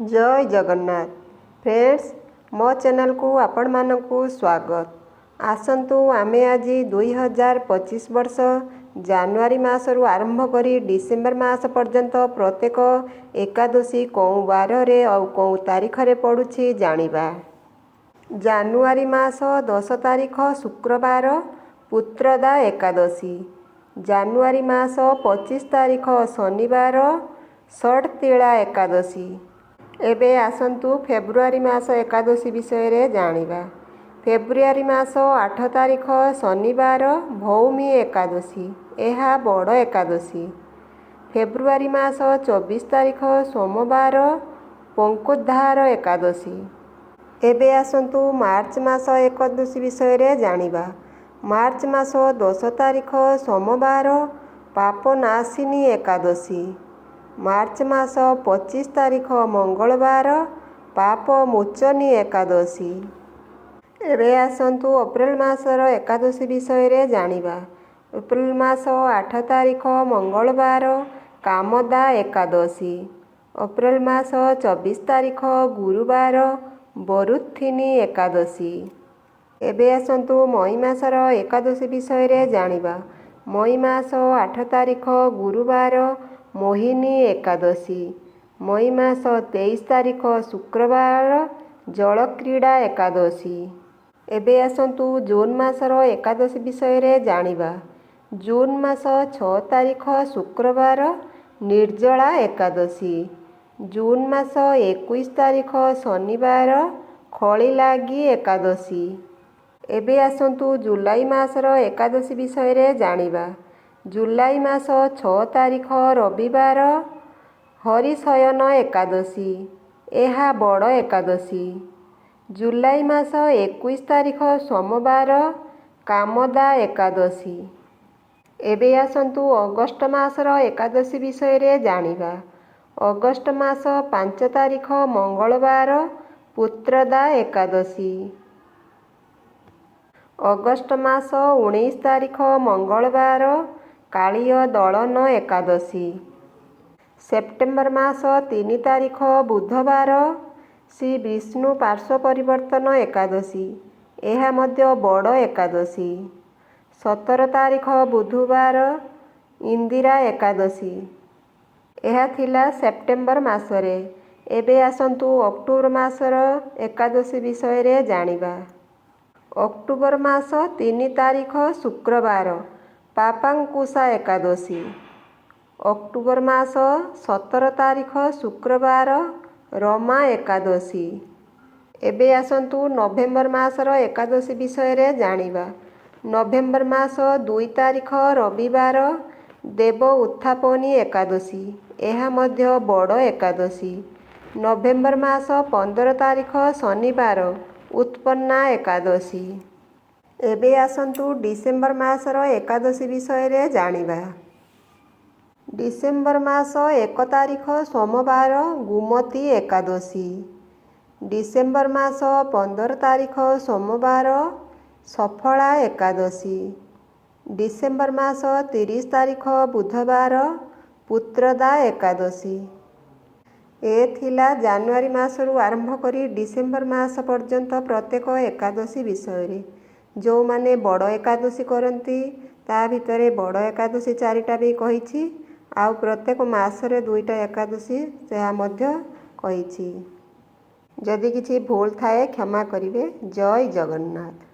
जय जगन्नाथ फ्रेंड्स मो चैनल को आपण मानकु स्वागत। आसंतु आमे आज 2025 वर्ष जानुआरी मासरू आरंभ करी डिसेम्बर मास पर्यंत प्रत्येक एकादशी कौ बार रे और कौ तारीख रे पड़ुछि जानिबा। जानुआरी मास 10 तारीख शुक्रवार पुत्रदा एकादशी। जानुआरी मास 25 तारीख शनिवार षटतिला एकादशी। एबे आसंतु फेब्रुआरी मास एकादशी विषय रे जानिबा। फेब्रुआरी मास 8 तारीख शनिवार भौमी एकादशी, एहा बड़ एकादशी। फेब्रुआरी मास 24 तारीख सोमवार पंकुधार एकादशी। एबे आसंतु मार्च मास एकादशी विषय रे जानिबा। मार्च मास 10 तारीख सोमवार पापनाशिनी एकादशी। मार्च मास 25 तारीख मंगलवार पाप मोचनी एकादशी। एबे आसंतु अप्रैल मासर एकादशी विषय रे जानिबा। अप्रैल मास 8 तारीख मंगलवार कामदा एकादशी। अप्रैल मास 24 तारीख गुरुवार बरुथिनी एकादशी। एबे आसंतु मई मासर एकादशी विषय रे जानिबा। मई मास 8 तारीख गुरुवार मोहिनी एकादशी। मई मास 23 तारीख शुक्रवार जलक्रीड़ा एकादशी। एबे आसंतु जून मासर एकादशी विषय रे जानिबा। जून मास 6 तारीख शुक्रवार निर्जला एकादशी। जून मास 21 तारीख शनिवार खळीलागी एकादशी। एबे आसंतु जुलाई मासर एकादशी विषय रे जानिबा। जुलाई मास 6 तारीख रविवार हरिशयन एकादशी, एहा बड़ एकादशी। जुलाई मास 21 तारीख सोमवार कामदा एकादशी। एबे आसंतु अगस्ट मासर एकादशी विषय रे जानिबा। अगस्ट मास 5 तारीख मंगलवार पुत्रदा एकादशी। अगस्ट मास 19 तारीख मंगलवार कालिय दलन एकादशी। सेप्टेम्बर मास 3 तारीख बुधवार श्री विष्णु पार्श्व परिवर्तन एकादशी, एहा मध्य बड़ एकादशी। 17 तारीख बुधवार इंदिरा एकादशी, एहा थिला सेप्टेम्बर मासरे। एबे आसंतु अक्टोबर मासर एकादशी विषय रे जानिबा। अक्टोबर मास 3 तारीख शुक्रवार पापांकुशा एकादशी। अक्टोबर मास 17 तारीख शुक्रवार रमा एकादशी। एबे आसंतु नवेम्बर मासर एकादशी विषय रे जानिबा। नवेम्बर मास 2 तारीख रविवार देव उत्थापनी एकादशी, एहा मध्य बड़ एकादशी। नवेम्बर मास 15 तारीख शनिवार उत्पन्ना एकादशी। एबे आसंतु डिसेम्बर मासर एकादशी विषय रे जानिबा। डिसेम्बर मास 1 तारीख सोमवार गुमती एकादशी। डिसेम्बर मास 15 तारीख सोमवार सफला एकादशी। डिसेम्बर मास 30 तारीख बुधवार पुत्रदा एकादशी। ए थिला जानुआरी मासरू आरंभ करी डिसेम्बर मास पर्यंत प्रत्येक एकादशी विषय रे। जो माने बड़ एकादशी करती ता भितरे बड़ एकादशी 4टा भी कहिछि, आउ प्रत्येक मासरे 2टा एकादशी सेहा मध्य कहिछि। जदि किछि भूल थाए क्षमा करिवे। जय जगन्नाथ।